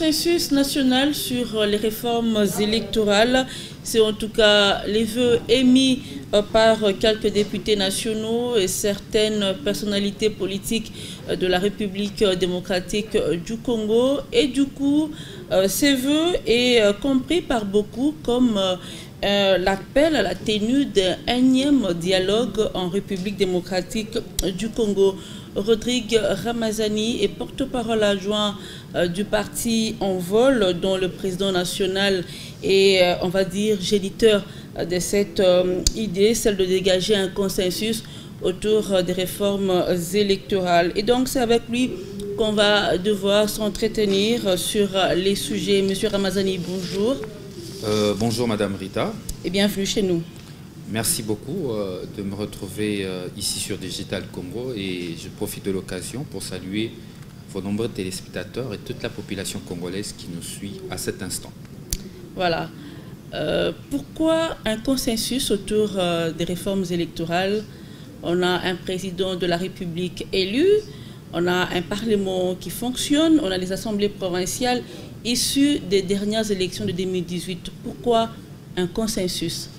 consensus national sur les réformes électorales, c'est en tout cas les vœux émis par quelques députés nationaux et certaines personnalités politiques de la République démocratique du Congo. Et du coup, ces vœux est compris par beaucoup comme l'appel à la tenue d'un énième dialogue en République démocratique du Congo. Rodrigue Ramazani est porte-parole adjoint du parti Envol, dont le président national est, on va dire, géniteur de cette idée, celle de dégager un consensus autour des réformes électorales. Et donc, c'est avec lui qu'on va devoir s'entretenir sur les sujets. Monsieur Ramazani, bonjour. Bonjour Madame Rita. Et bienvenue chez nous. Merci beaucoup de me retrouver ici sur Digital Congo et je profite de l'occasion pour saluer vos nombreux téléspectateurs et toute la population congolaise qui nous suit à cet instant. Voilà. Pourquoi un consensus autour des réformes électorales? On a un président de la République élu, on a un parlement qui fonctionne, on a les assemblées provinciales issues des dernières élections de 2018. Pourquoi un consensus?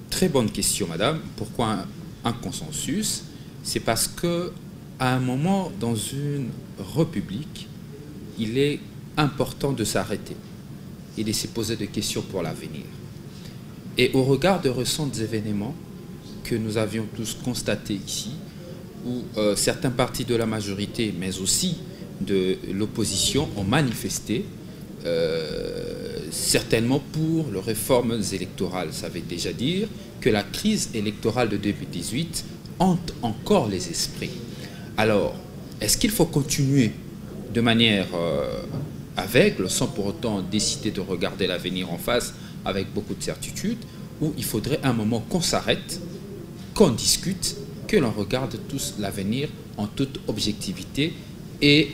Très bonne question, madame. Pourquoi un consensus? C'est parce que à un moment dans une république, il est important de s'arrêter et de se poser des questions pour l'avenir. Et au regard de récents événements que nous avions tous constatés ici, où certains partis de la majorité, mais aussi de l'opposition, ont manifesté certainement pour les réformes électorales. Ça veut déjà dire que la crise électorale de 2018 hante encore les esprits. Alors, est-ce qu'il faut continuer de manière aveugle, sans pour autant décider de regarder l'avenir en face avec beaucoup de certitude, ou il faudrait un moment qu'on s'arrête, qu'on discute, que l'on regarde tous l'avenir en toute objectivité et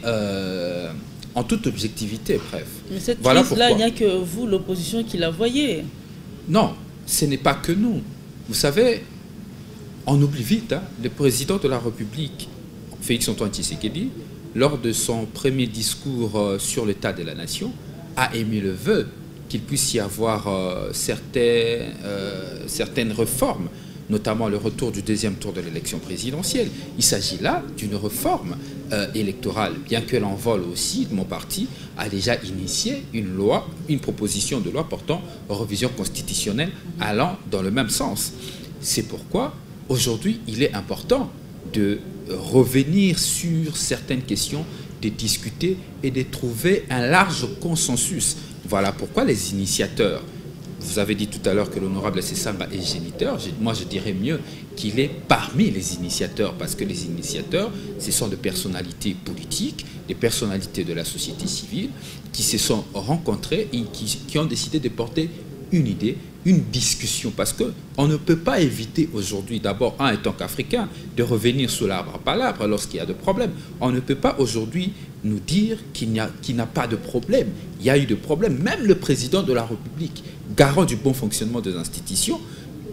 en toute objectivité, bref. Mais cette voilà crise-là, il n'y a que vous, l'opposition, qui la voyez. Non, ce n'est pas que nous. Vous savez, on oublie vite, hein, le président de la République, Félix Antoine Tshisekedi, lors de son premier discours sur l'état de la nation, a émis le vœu qu'il puisse y avoir certaines réformes, notamment le retour du deuxième tour de l'élection présidentielle. Il s'agit là d'une réforme électorale, bien que l'Envol aussi, de mon parti, a déjà initié une proposition de loi portant révision constitutionnelle allant dans le même sens. C'est pourquoi, aujourd'hui, il est important de revenir sur certaines questions, de discuter et de trouver un large consensus. Voilà pourquoi les initiateurs, vous avez dit tout à l'heure que l'honorable Sessamba est géniteur. Moi, je dirais mieux qu'il est parmi les initiateurs, parce que les initiateurs, ce sont des personnalités politiques, des personnalités de la société civile qui se sont rencontrées et qui ont décidé de porter une idée, une discussion, parce qu'on ne peut pas éviter aujourd'hui, d'abord, en tant qu'Africain, de revenir sur l'arbre à palabres lorsqu'il y a des problèmes. On ne peut pas aujourd'hui nous dire qu'il n'y a pas de problème. Il y a eu des problèmes. Même le président de la République, garant du bon fonctionnement des institutions,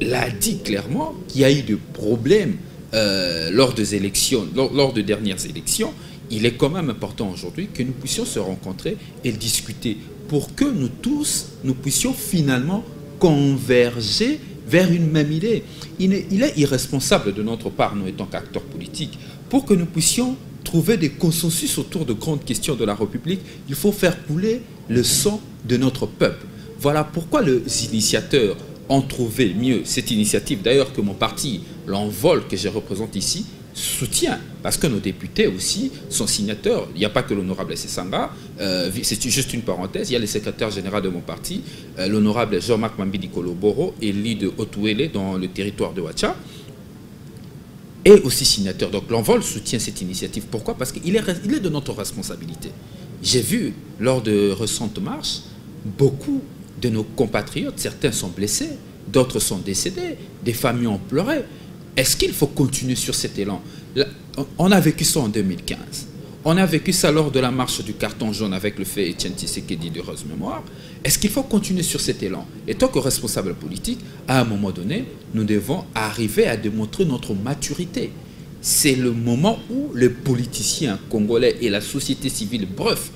l'a dit clairement qu'il y a eu des problèmes lors des élections, lors de dernières élections. Il est quand même important aujourd'hui que nous puissions se rencontrer et discuter pour que nous tous, nous puissions finalement converger vers une même idée. Il est irresponsable de notre part, nous étant qu'acteurs politiques, pour que nous puissions trouver des consensus autour de grandes questions de la République. Il faut faire couler le sang de notre peuple. Voilà pourquoi les initiateurs ont trouvé mieux cette initiative, d'ailleurs que mon parti, l'Envol, que je représente ici, soutient, parce que nos députés aussi sont signataires. Il n'y a pas que l'honorable Sessanga, c'est juste une parenthèse, il y a le secrétaire général de mon parti, l'honorable Jean-Marc Mambidi Koloboro, élu de Haut-Ouélé dans le territoire de Ouacha, est aussi signateur. Donc l'Envol soutient cette initiative. Pourquoi? Parce qu'il est de notre responsabilité. J'ai vu, lors de récentes marches, beaucoup de nos compatriotes, certains sont blessés, d'autres sont décédés, des familles ont pleuré. Est-ce qu'il faut continuer sur cet élan? On a vécu ça en 2015. On a vécu ça lors de la marche du carton jaune avec le fait Etienne Tshisekedi de heureuse mémoire. Est-ce qu'il faut continuer sur cet élan? Et tant que responsable politique, à un moment donné, nous devons arriver à démontrer notre maturité. C'est le moment où les politiciens congolais et la société civile, bref,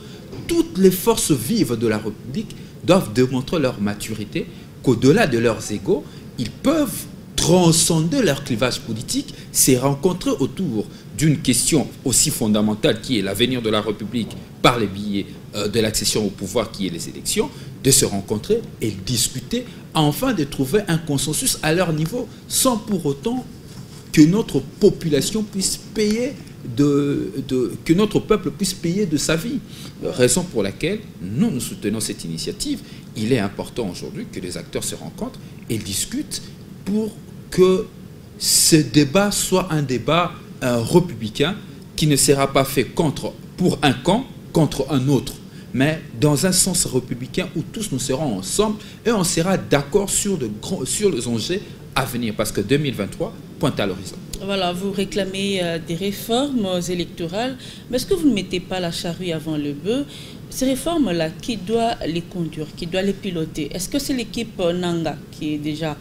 toutes les forces vives de la République doivent démontrer leur maturité, qu'au-delà de leurs égos, ils peuvent transcender leur clivage politique, se rencontrer autour d'une question aussi fondamentale qui est l'avenir de la République par les billets de l'accession au pouvoir qui est les élections, de se rencontrer et discuter, afin de trouver un consensus à leur niveau, sans pour autant que notre population puisse payer que notre peuple puisse payer de sa vie. Raison pour laquelle nous soutenons cette initiative. Il est important aujourd'hui que les acteurs se rencontrent et discutent pour que ce débat soit un débat républicain qui ne sera pas fait pour un camp contre un autre, mais dans un sens républicain où tous nous serons ensemble et on sera d'accord sur les enjeux à venir, parce que 2023 pointe à l'horizon. Voilà, vous réclamez des réformes électorales, mais est-ce que vous ne mettez pas la charrue avant le bœuf? Ces réformes-là, qui doit les conduire, qui doit les piloter? Est-ce que c'est l'équipe Nanga qui est déjà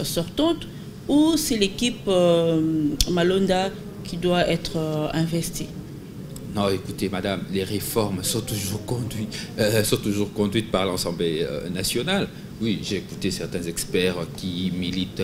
sortante, ou c'est l'équipe Malonda qui doit être investie? Non, écoutez, madame, les réformes sont toujours conduites par l'Assemblée nationale. Oui, j'ai écouté certains experts qui militent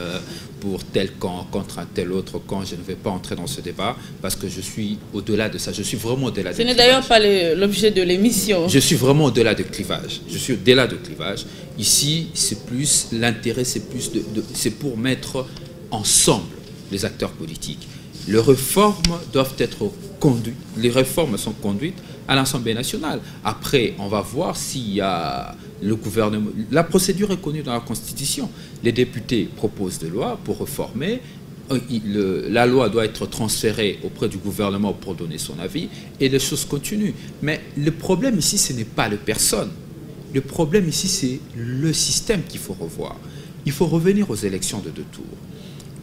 pour tel camp contre un tel autre camp. Je ne vais pas entrer dans ce débat parce que je suis au-delà de ça. Je suis vraiment au-delà de ça. Ce n'est d'ailleurs pas l'objet de l'émission. Je suis vraiment au-delà de clivage. Je suis au-delà de clivage. Ici, c'est plus l'intérêt, c'est pour mettre ensemble les acteurs politiques. Les réformes doivent être conduites. Les réformes sont conduites à l'Assemblée nationale. Après, on va voir s'il y a le gouvernement. La procédure est connue dans la Constitution. Les députés proposent des lois pour réformer. La loi doit être transférée auprès du gouvernement pour donner son avis et les choses continuent. Mais le problème ici, ce n'est pas les personnes. Le problème ici, c'est le système qu'il faut revoir. Il faut revenir aux élections de 2 tours.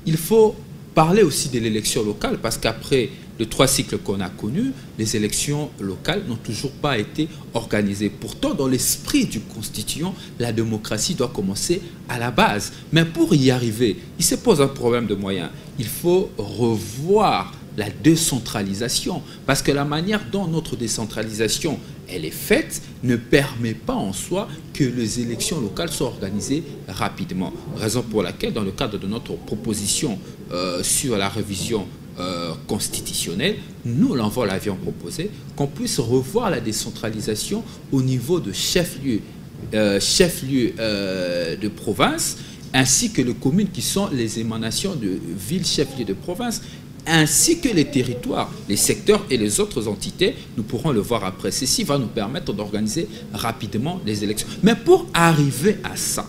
Il faut parler aussi de l'élection locale, parce qu'après les 3 cycles qu'on a connus, les élections locales n'ont toujours pas été organisées. Pourtant, dans l'esprit du constituant, la démocratie doit commencer à la base. Mais pour y arriver, il se pose un problème de moyens. Il faut revoir la décentralisation, parce que la manière dont notre décentralisation elle est faite ne permet pas en soi que les élections locales soient organisées rapidement. Raison pour laquelle, dans le cadre de notre proposition sur la révision constitutionnelle, nous l'avions proposé qu'on puisse revoir la décentralisation au niveau de chef-lieu de province, ainsi que les communes qui sont les émanations de villes chef-lieu de province, ainsi que les territoires, les secteurs et les autres entités. Nous pourrons le voir après. Ceci va nous permettre d'organiser rapidement les élections. Mais pour arriver à ça,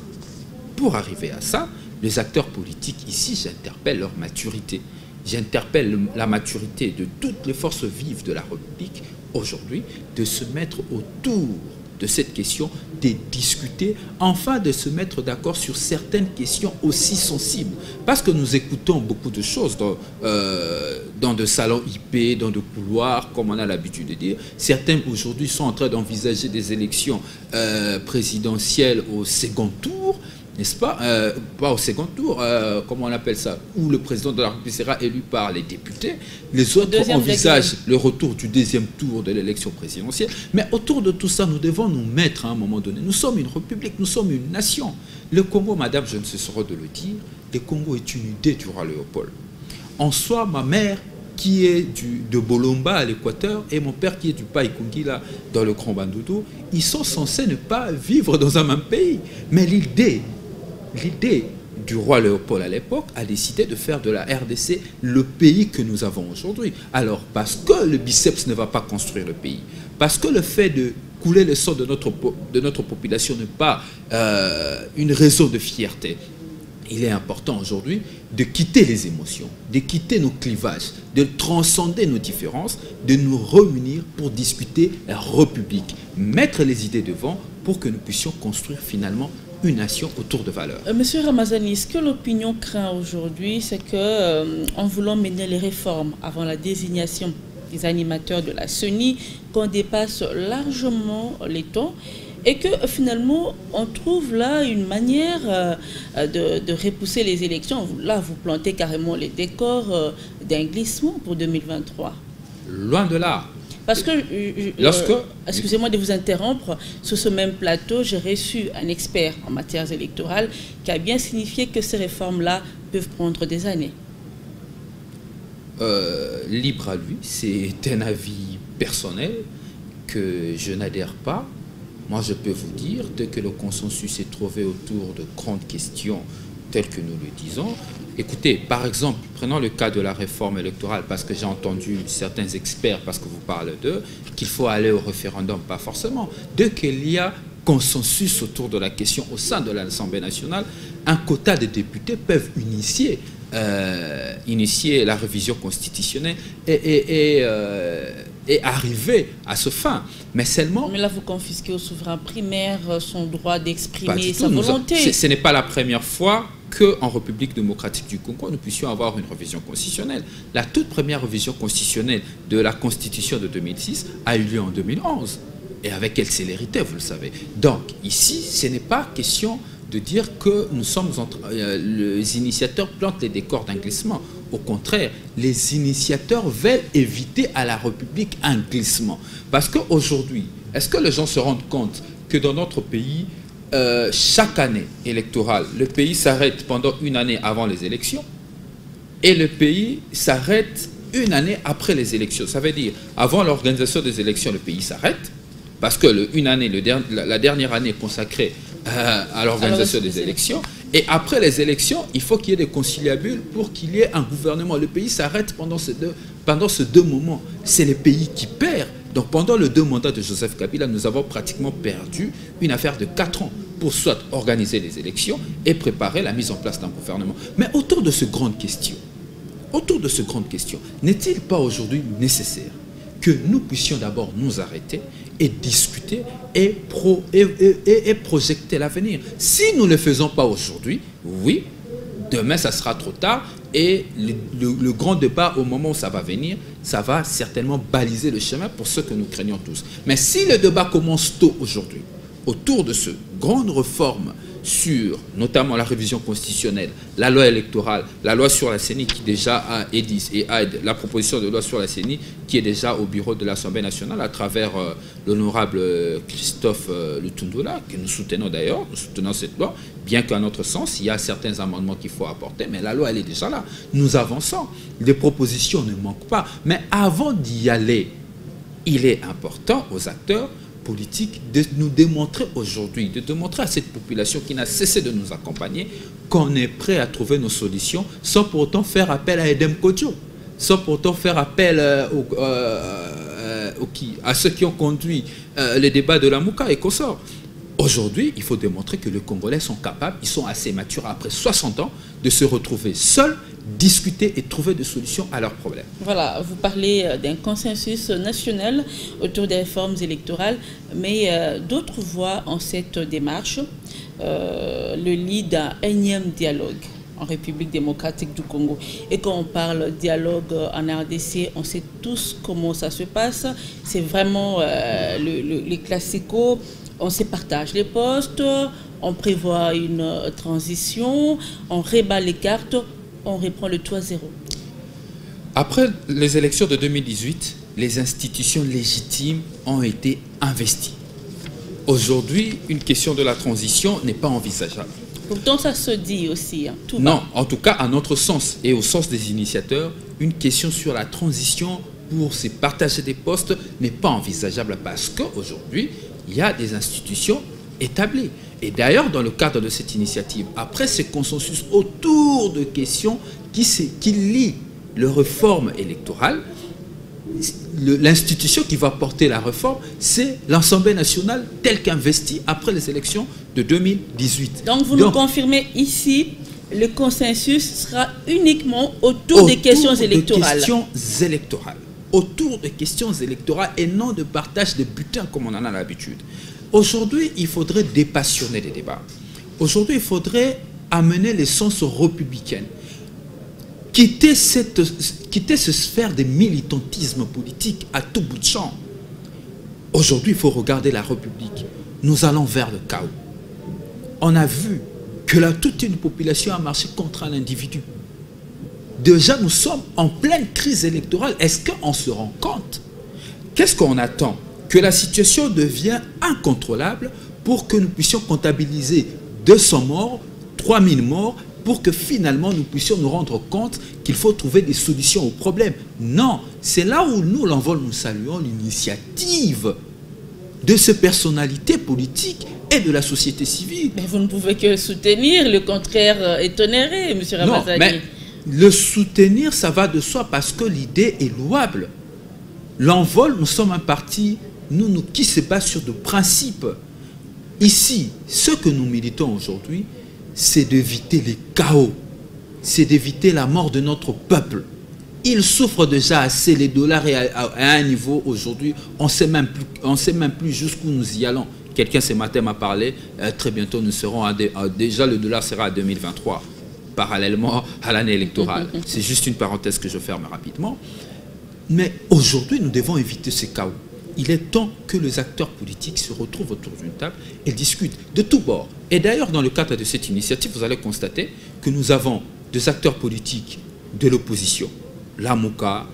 les acteurs politiques ici, j'interpelle leur maturité. J'interpelle la maturité de toutes les forces vives de la République aujourd'hui de se mettre autour de cette question, de discuter, enfin de se mettre d'accord sur certaines questions aussi sensibles. Parce que nous écoutons beaucoup de choses dans des salons IP, dans des couloirs, comme on a l'habitude de dire. Certains aujourd'hui sont en train d'envisager des élections présidentielles au second tour, n'est-ce pas? Pas au second tour, comment on appelle ça, où le président de la République sera élu par les députés. Les autres envisagent le retour du 2e tour de l'élection présidentielle. Mais autour de tout ça, nous devons nous mettre à un moment donné. Nous sommes une république, nous sommes une nation. Le Congo, madame, je ne cesserai de le dire, le Congo est une idée du roi Léopold. En soi, ma mère, qui est de Bolomba à l'Équateur, et mon père qui est du Païkongi, là, dans le Grand Bandoudo, ils sont censés ne pas vivre dans un même pays. Mais l'idée du roi Léopold à l'époque a décidé de faire de la RDC le pays que nous avons aujourd'hui. Alors, parce que le biceps ne va pas construire le pays, parce que le fait de couler le sang de notre population n'est pas une raison de fierté, il est important aujourd'hui de quitter les émotions, de quitter nos clivages, de transcender nos différences, de nous réunir pour discuter la République, mettre les idées devant pour que nous puissions construire finalement une nation autour de valeurs. Monsieur Ramazani, ce que l'opinion craint aujourd'hui, c'est que en voulant mener les réformes avant la désignation des animateurs de la CENI, qu'on dépasse largement les temps et que finalement on trouve là une manière de repousser les élections. Là, vous plantez carrément les décors d'un glissement pour 2023. Loin de là. Parce que, excusez-moi de vous interrompre, sur ce même plateau, j'ai reçu un expert en matière électorale qui a bien signifié que ces réformes-là peuvent prendre des années. Libre à lui, c'est un avis personnel que je n'adhère pas. Moi, je peux vous dire, dès que le consensus est trouvé autour de grandes questions telles que nous le disons, écoutez, par exemple, prenons le cas de la réforme électorale, parce que j'ai entendu certains experts, parce que vous parlez d'eux, qu'il faut aller au référendum, pas forcément. Dès qu'il y a consensus autour de la question au sein de l'Assemblée nationale, un quota de députés peuvent initier la révision constitutionnelle et arriver à ce fin. Mais seulement... Mais là, vous confisquez au souverain primaire son droit d'exprimer sa volonté. Ce n'est pas la première fois qu'en République démocratique du Congo, nous puissions avoir une révision constitutionnelle. La toute première révision constitutionnelle de la Constitution de 2006 a eu lieu en 2011. Et avec quelle célérité, vous le savez. Donc, ici, ce n'est pas question de dire que nous sommes les initiateurs plantent les décors d'un glissement. Au contraire, les initiateurs veulent éviter à la République un glissement. Parce qu'aujourd'hui, est-ce que les gens se rendent compte que dans notre pays, chaque année électorale, le pays s'arrête pendant une année avant les élections et le pays s'arrête une année après les élections. Ça veut dire, avant l'organisation des élections, le pays s'arrête parce que la dernière année consacrée à l'organisation des élections. Et après les élections, il faut qu'il y ait des conciliabules pour qu'il y ait un gouvernement. Le pays s'arrête pendant ces deux moments. C'est le pays qui perd. Donc pendant les 2 mandats de Joseph Kabila, nous avons pratiquement perdu une affaire de 4 ans pour soit organiser les élections et préparer la mise en place d'un gouvernement. Mais autour de cette grande question, n'est-il pas aujourd'hui nécessaire que nous puissions d'abord nous arrêter et discuter et projeter l'avenir? Si nous ne le faisons pas aujourd'hui, oui, demain ça sera trop tard et le grand débat au moment où ça va venir, ça va certainement baliser le chemin pour ce que nous craignons tous. Mais si le débat commence tôt aujourd'hui, autour de ce grande réforme sur notamment la révision constitutionnelle, la loi électorale, la loi sur la CENI qui déjà a la proposition de loi sur la CENI qui est déjà au bureau de l'Assemblée nationale à travers l'honorable Christophe Lutundula, que nous soutenons d'ailleurs, nous soutenons cette loi, bien qu'à notre sens, il y a certains amendements qu'il faut apporter, mais la loi elle est déjà là. Nous avançons, les propositions ne manquent pas, mais avant d'y aller, il est important aux acteurs politique de nous démontrer aujourd'hui, de démontrer à cette population qui n'a cessé de nous accompagner qu'on est prêt à trouver nos solutions sans pour autant faire appel à Edem Kodjo, sans pour autant faire appel à ceux qui ont conduit les débats de la Mouka et consorts. Aujourd'hui, il faut démontrer que les Congolais sont capables, ils sont assez matures après 60 ans de se retrouver seuls, discuter et trouver des solutions à leurs problèmes. Voilà, vous parlez d'un consensus national autour des réformes électorales, mais d'autres voient en cette démarche le lit d'un énième dialogue en République démocratique du Congo. Et quand on parle dialogue en RDC, on sait tous comment ça se passe. C'est vraiment les classicos. On se partage les postes, on prévoit une transition, on rebat les cartes, on reprend le tout à zéro. Après les élections de 2018, les institutions légitimes ont été investies. Aujourd'hui, une question de la transition n'est pas envisageable. Pourtant, ça se dit aussi. Hein, tout non, bas. En tout cas, à notre sens et au sens des initiateurs, une question sur la transition pour se partager des postes n'est pas envisageable parce qu'aujourd'hui, il y a des institutions établies. Et d'ailleurs, dans le cadre de cette initiative, après ce consensus autour de questions qui lient les réformes électorales, l'institution qui va porter la réforme, c'est l'Assemblée nationale telle qu'investie après les élections de 2018. Donc vous nous confirmez ici, le consensus sera uniquement autour des questions électorales. Autour des questions électorales et non de partage de bulletins comme on en a l'habitude. Aujourd'hui, il faudrait dépassionner les débats. Aujourd'hui, il faudrait amener l'essence républicaine. Quitter cette sphère de militantisme politique à tout bout de champ. Aujourd'hui, il faut regarder la République. Nous allons vers le chaos. On a vu que toute une population a marché contre un individu. Déjà, nous sommes en pleine crise électorale. Est-ce qu'on se rend compte qu'est-ce qu'on attend? Que la situation devienne incontrôlable pour que nous puissions comptabiliser 200 morts, 3000 morts, pour que finalement nous puissions nous rendre compte qu'il faut trouver des solutions aux problèmes. Non, c'est là où nous, l'Envol, nous saluons l'initiative de ces personnalités politiques et de la société civile. Mais vous ne pouvez que soutenir, le contraire est onéré, M. Ramazani. Non, mais le soutenir, ça va de soi parce que l'idée est louable. L'Envol, nous sommes un parti qui se base sur des principes. Ici, ce que nous militons aujourd'hui, c'est d'éviter les chaos, c'est d'éviter la mort de notre peuple. Il souffre déjà assez, les dollars à un niveau aujourd'hui, on ne sait même plus jusqu'où nous y allons. Quelqu'un ce matin m'a parlé, très bientôt nous serons déjà le dollar sera à 2023, parallèlement à l'année électorale. C'est juste une parenthèse que je ferme rapidement. Mais aujourd'hui, nous devons éviter ces chaos. Il est temps que les acteurs politiques se retrouvent autour d'une table et discutent de tous bords. Et d'ailleurs, dans le cadre de cette initiative, vous allez constater que nous avons des acteurs politiques de l'opposition, la Mouka,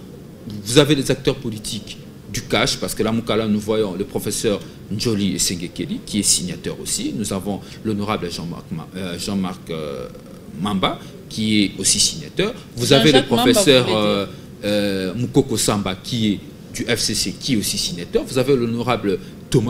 vous avez des acteurs politiques du cash, parce que la Mouka, là, nous voyons le professeur Njoli Sengekeli, qui est signateur aussi. Nous avons l'honorable Jean-Marc Mamba, qui est aussi signateur. Vous avez le professeur Moukoko Samba, qui est du FCC, qui est aussi signateur. Vous avez l'honorable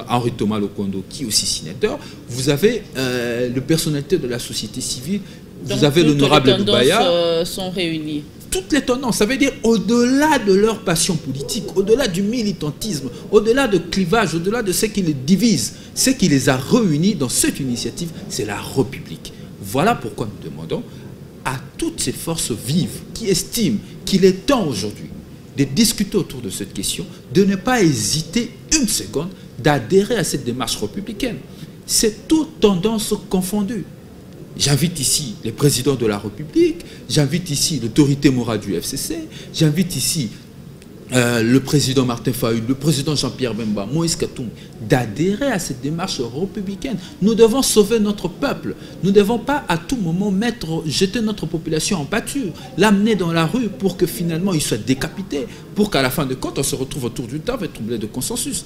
Henri Thomas Lokondo, qui est aussi signateur. Vous avez les personnalités de la société civile. Donc, vous avez l'honorable Doubaya. Sont réunies. Toutes les tendances, ça veut dire au-delà de leur passion politique, au-delà du militantisme, au-delà de clivage, au-delà de ce qui les divise, ce qui les a réunis dans cette initiative, c'est la République. Voilà pourquoi nous demandons à toutes ces forces vives qui estiment qu'il est temps aujourd'hui de discuter autour de cette question, de ne pas hésiter une seconde d'adhérer à cette démarche républicaine. C'est toute tendance confondue. J'invite ici les présidents de la République, j'invite ici l'autorité morale du FCC, j'invite ici le président Martin Fayulu, le président Jean-Pierre Bemba, Moïse Katoum, d'adhérer à cette démarche républicaine. Nous devons sauver notre peuple. Nous ne devons pas à tout moment jeter notre population en pâture, l'amener dans la rue pour que finalement il soit décapité, pour qu'à la fin de compte on se retrouve autour d'une table et troublé de consensus.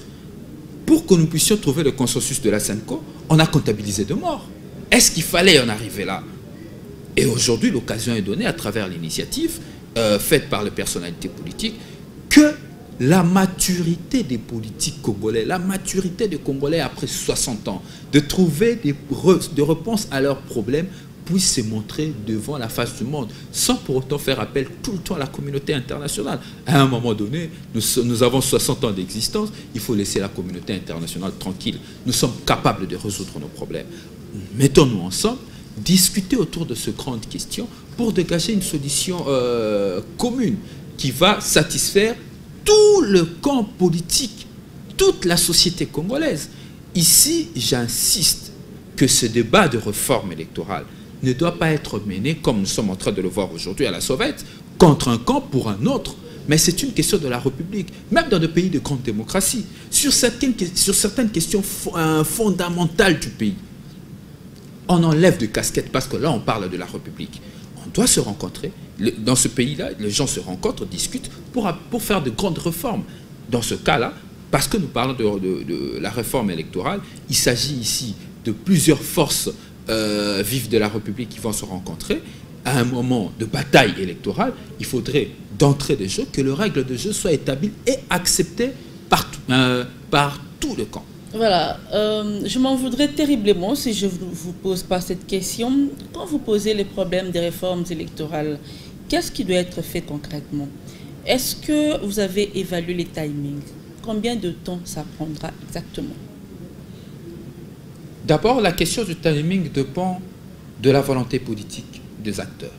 Pour que nous puissions trouver le consensus de la SENCO, on a comptabilisé de morts. Est-ce qu'il fallait en arriver là? Et aujourd'hui, l'occasion est donnée à travers l'initiative faite par les personnalités politiques que la maturité des politiques congolais, la maturité des Congolais après 60 ans, de trouver des réponses à leurs problèmes, puisse se montrer devant la face du monde, sans pour autant faire appel tout le temps à la communauté internationale. À un moment donné, nous avons 60 ans d'existence, il faut laisser la communauté internationale tranquille. Nous sommes capables de résoudre nos problèmes. Mettons-nous ensemble, discuter autour de ces grandes questions pour dégager une solution commune qui va satisfaire tout le camp politique, toute la société congolaise. Ici, j'insiste que ce débat de réforme électorale ne doit pas être mené, comme nous sommes en train de le voir aujourd'hui à la sauvette, contre un camp pour un autre. Mais c'est une question de la République, même dans des pays de grande démocratie, sur certaines questions fondamentales du pays. On enlève de casquettes parce que là, on parle de la République. On doit se rencontrer. Dans ce pays-là, les gens se rencontrent, discutent pour faire de grandes réformes. Dans ce cas-là, parce que nous parlons de la réforme électorale, il s'agit ici de plusieurs forces vives de la République qui vont se rencontrer. À un moment de bataille électorale, il faudrait, d'entrée de jeu, que les règles de jeu soient établies et acceptées par tout le camp. Voilà, je m'en voudrais terriblement si je ne vous pose pas cette question. Quand vous posez les problèmes des réformes électorales, qu'est-ce qui doit être fait concrètement? Est-ce que vous avez évalué les timings? Combien de temps ça prendra exactement? D'abord, la question du timing dépend de la volonté politique des acteurs.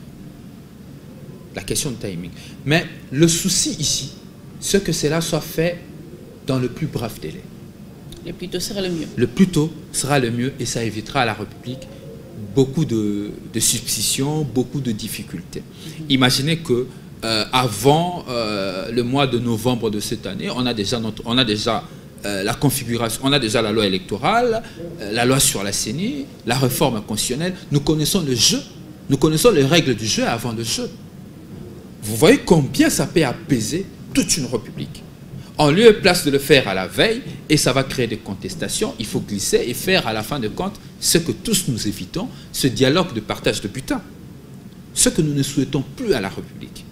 La question du timing. Mais le souci ici, c'est que cela soit fait dans le plus bref délai. Le plus tôt sera le mieux. Le plus tôt sera le mieux et ça évitera à la République beaucoup de substitutions, beaucoup de difficultés. Imaginez que avant le mois de novembre de cette année, on a déjà la configuration, on a déjà la loi électorale, la loi sur la CENI, la réforme constitutionnelle. Nous connaissons le jeu, nous connaissons les règles du jeu avant le jeu. Vous voyez combien ça peut apaiser toute une République. En lieu et place de le faire à la veille, et ça va créer des contestations, il faut glisser et faire à la fin de compte ce que tous nous évitons, ce dialogue de partage de butin. Ce que nous ne souhaitons plus à la République.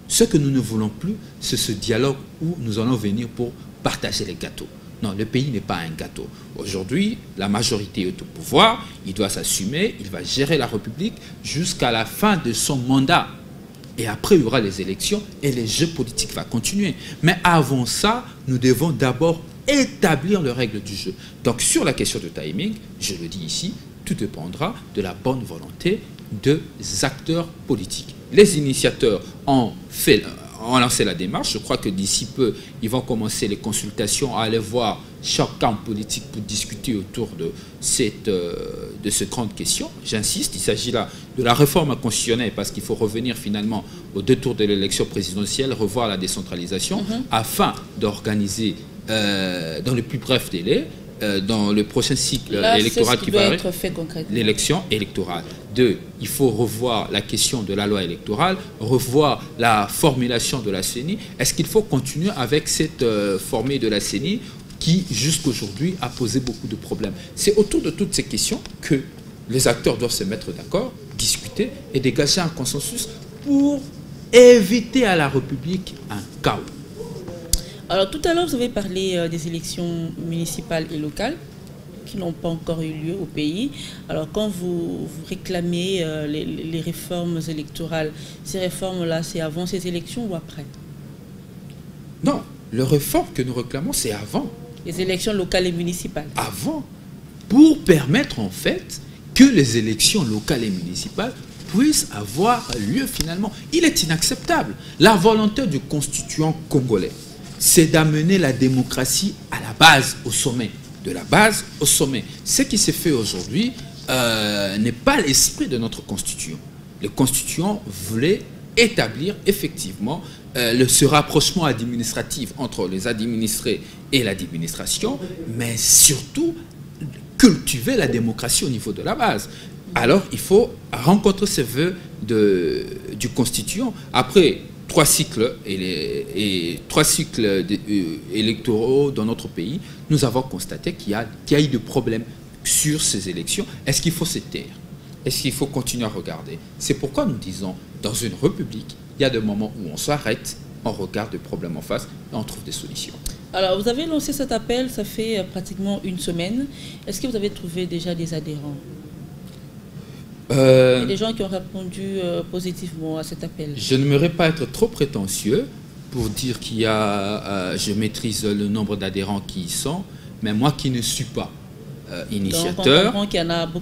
Ce que nous ne voulons plus, c'est ce dialogue où nous allons venir pour partager les gâteaux. Non, le pays n'est pas un gâteau. Aujourd'hui, la majorité est au pouvoir, il doit s'assumer, il va gérer la République jusqu'à la fin de son mandat. Et après, il y aura les élections et les jeux politiques vont continuer. Mais avant ça, nous devons d'abord établir les règles du jeu. Donc, sur la question de timing, je le dis ici, tout dépendra de la bonne volonté des acteurs politiques. Les initiateurs ont lancé la démarche. Je crois que d'ici peu, ils vont commencer les consultations, à aller voir chaque camp politique pour discuter autour de cette grande question. J'insiste, il s'agit là de la réforme constitutionnelle parce qu'il faut revenir finalement aux 2 tours de l'élection présidentielle, revoir la décentralisation afin d'organiser dans le plus bref délai dans le prochain cycle électoral qui va être fait concrètement. L'élection électorale. 2, il faut revoir la question de la loi électorale, revoir la formulation de la CENI. Est-ce qu'il faut continuer avec cette formule de la CENI qui, jusqu'aujourd'hui, a posé beaucoup de problèmes? C'est autour de toutes ces questions que les acteurs doivent se mettre d'accord, discuter et dégager un consensus pour éviter à la République un chaos. Alors tout à l'heure, vous avez parlé des élections municipales et locales qui n'ont pas encore eu lieu au pays. Alors quand vous réclamez les réformes électorales, ces réformes-là, c'est avant ces élections ou après? Non, les réformes que nous réclamons, c'est avant. Les élections locales et municipales? Avant, pour permettre en fait que les élections locales et municipales puissent avoir lieu finalement. Il est inacceptable. La volonté du constituant congolais, c'est d'amener la démocratie à la base, au sommet. De la base au sommet. Ce qui s'est fait aujourd'hui n'est pas l'esprit de notre constituant. Le constituant voulait établir effectivement ce rapprochement administratif entre les administrés et l'administration, mais surtout cultiver la démocratie au niveau de la base. Alors, il faut rencontrer ces vœux du constituant. Après 3 cycles électoraux dans notre pays, nous avons constaté qu'il y a eu des problèmes sur ces élections. Est-ce qu'il faut se taire? Est-ce qu'il faut continuer à regarder? C'est pourquoi nous disons, dans une république, il y a des moments où on s'arrête, on regarde les problèmes en face et on trouve des solutions. Alors, vous avez lancé cet appel, ça fait pratiquement une semaine. Est-ce que vous avez trouvé déjà des adhérents? Il y a des gens qui ont répondu positivement à cet appel. Je n'aimerais pas être trop prétentieux pour dire qu'il y a, je maîtrise le nombre d'adhérents qui y sont, mais moi qui ne suis pas initiateur,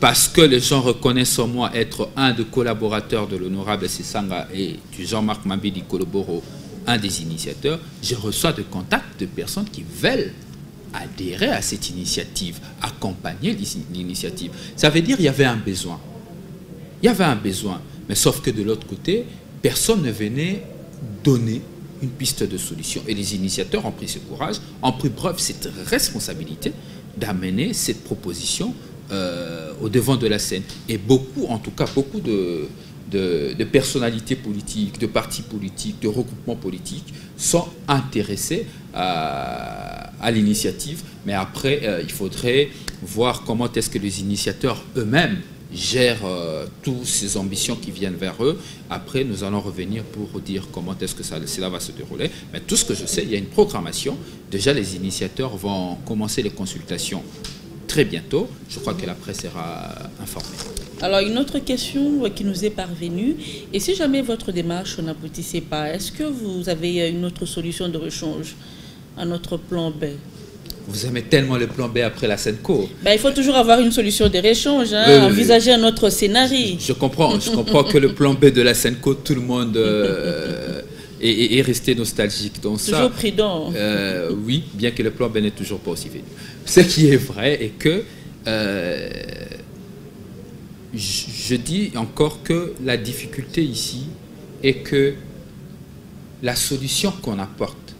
parce que les gens reconnaissent en moi être un des collaborateurs de l'honorable Sessanga et du Jean-Marc Mambidi Koloboro, un des initiateurs, je reçois des contacts de personnes qui veulent adhérer à cette initiative, accompagner l'initiative. Ça veut dire qu'il y avait un besoin. Il y avait un besoin, mais sauf que de l'autre côté, personne ne venait donner une piste de solution. Et les initiateurs ont pris ce courage, ont pris preuve cette responsabilité d'amener cette proposition au devant de la scène. Et beaucoup, en tout cas, beaucoup de personnalités politiques, de partis politiques, de regroupements politiques sont intéressés à l'initiative. Mais après, il faudrait voir comment est-ce que les initiateurs eux-mêmes gèrent toutes ces ambitions qui viennent vers eux. Après, nous allons revenir pour dire comment est-ce que cela va se dérouler. Mais tout ce que je sais, il y a une programmation. Déjà, les initiateurs vont commencer les consultations très bientôt. Je crois que la presse sera informée. Alors, une autre question qui nous est parvenue. Et si jamais votre démarche n'aboutissait pas, est-ce que vous avez une autre solution de rechange, un autre plan B? Vous aimez tellement le plan B après la SENCO. Ben, il faut toujours avoir une solution de rechange, envisager un autre scénario. Je comprends que le plan B de la SENCO, tout le monde est resté nostalgique dans ça. Toujours prudent. Oui, bien que le plan B n'est toujours pas aussi venu. Ce qui est vrai est que je dis encore que la difficulté ici est que la solution qu'on apporte,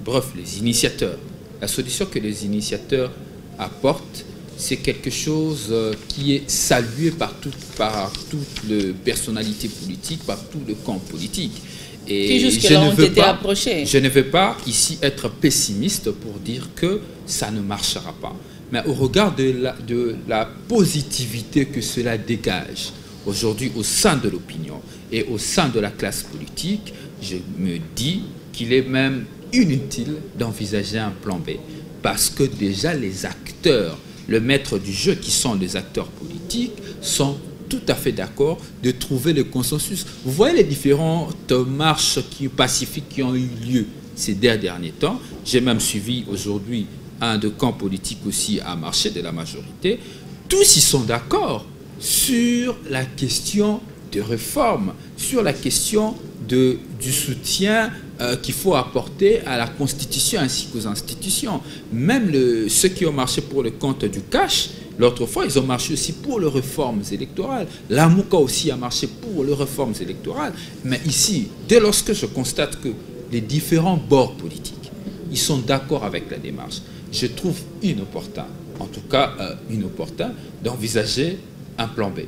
bref, les initiateurs, la solution que les initiateurs apportent, c'est quelque chose qui est salué par toutes les personnalités politiques, par tout le camp politique. Et jusque-là ont été approchés. Je ne vais pas ici être pessimiste pour dire que ça ne marchera pas. Mais au regard de la positivité que cela dégage aujourd'hui au sein de l'opinion et au sein de la classe politique, je me dis qu'il est même inutile d'envisager un plan B. Parce que déjà les acteurs, le maître du jeu qui sont les acteurs politiques, sont tout à fait d'accord de trouver le consensus. Vous voyez les différentes marches pacifiques qui ont eu lieu ces derniers temps. J'ai même suivi aujourd'hui un de camps politiques aussi à marcher de la majorité. Tous y sont d'accord sur la question de réforme, sur la question du soutien qu'il faut apporter à la Constitution ainsi qu'aux institutions. Même ceux qui ont marché pour le compte du cash, l'autre fois, ils ont marché aussi pour les réformes électorales. La Mouka aussi a marché pour les réformes électorales. Mais ici, dès lorsque je constate que les différents bords politiques, ils sont d'accord avec la démarche, je trouve inopportun, en tout cas inopportun, d'envisager un plan B.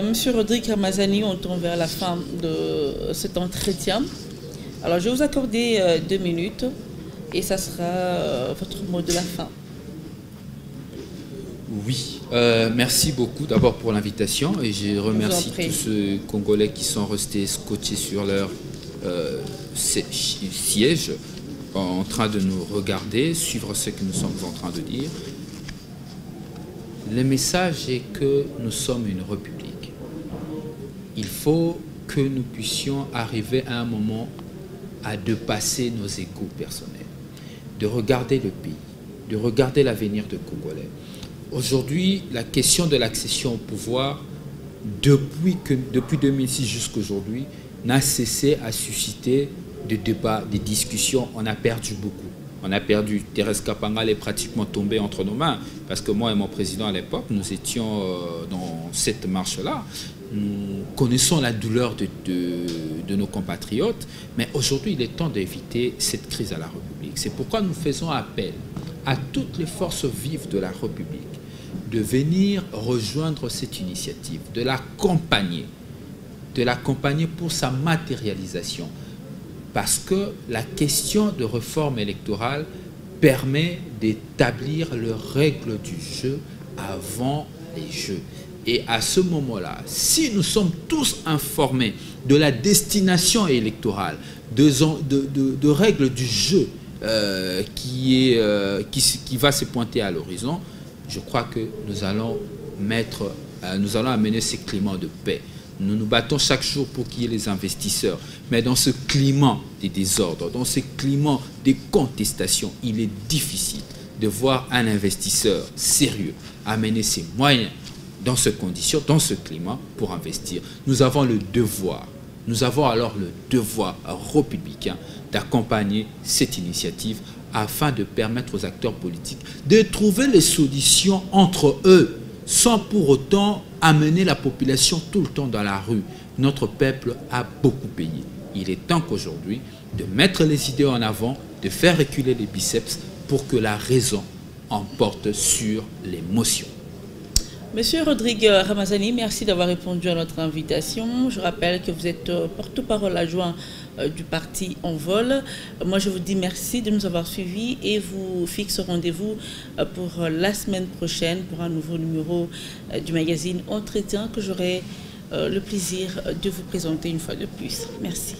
Monsieur Rodrigue Ramazani, on tourne vers la fin de cet entretien. Alors, je vais vous accorder 2 minutes et ça sera votre mot de la fin. Oui, merci beaucoup d'abord pour l'invitation et je remercie tous ceux Congolais qui sont restés scotchés sur leur siège en train de nous regarder, suivre ce que nous sommes en train de dire. Le message est que nous sommes une république. Il faut que nous puissions arriver à un moment à dépasser nos égos personnels, de regarder le pays, de regarder l'avenir des Congolais. Aujourd'hui, la question de l'accession au pouvoir, depuis 2006 jusqu'à aujourd'hui, n'a cessé à susciter des débats, des discussions. On a perdu beaucoup. On a perdu. Thérèse Kapangal est pratiquement tombée entre nos mains, parce que moi et mon président à l'époque, nous étions dans cette marche-là. Nous connaissons la douleur de nos compatriotes, mais aujourd'hui, il est temps d'éviter cette crise à la République. C'est pourquoi nous faisons appel à toutes les forces vives de la République de venir rejoindre cette initiative, de l'accompagner pour sa matérialisation. Parce que la question de réforme électorale permet d'établir les règles du jeu avant les jeux. Et à ce moment-là, si nous sommes tous informés de la destination électorale, de règles du jeu qui va se pointer à l'horizon, je crois que nous allons amener ce climat de paix. Nous nous battons chaque jour pour qu'il y ait les investisseurs. Mais dans ce climat des désordres, dans ce climat des contestations, il est difficile de voir un investisseur sérieux amener ses moyens dans ces conditions, dans ce climat, pour investir. Nous avons le devoir, républicain d'accompagner cette initiative afin de permettre aux acteurs politiques de trouver les solutions entre eux, sans pour autant amener la population tout le temps dans la rue. Notre peuple a beaucoup payé. Il est temps qu'aujourd'hui, de mettre les idées en avant, de faire reculer les biceps pour que la raison emporte sur l'émotion. Monsieur Rodrigue Ramazani, merci d'avoir répondu à notre invitation. Je rappelle que vous êtes porte-parole adjoint du parti Envol. Moi, je vous dis merci de nous avoir suivis et vous fixe rendez-vous pour la semaine prochaine pour un nouveau numéro du magazine Entretien que j'aurai le plaisir de vous présenter une fois de plus. Merci.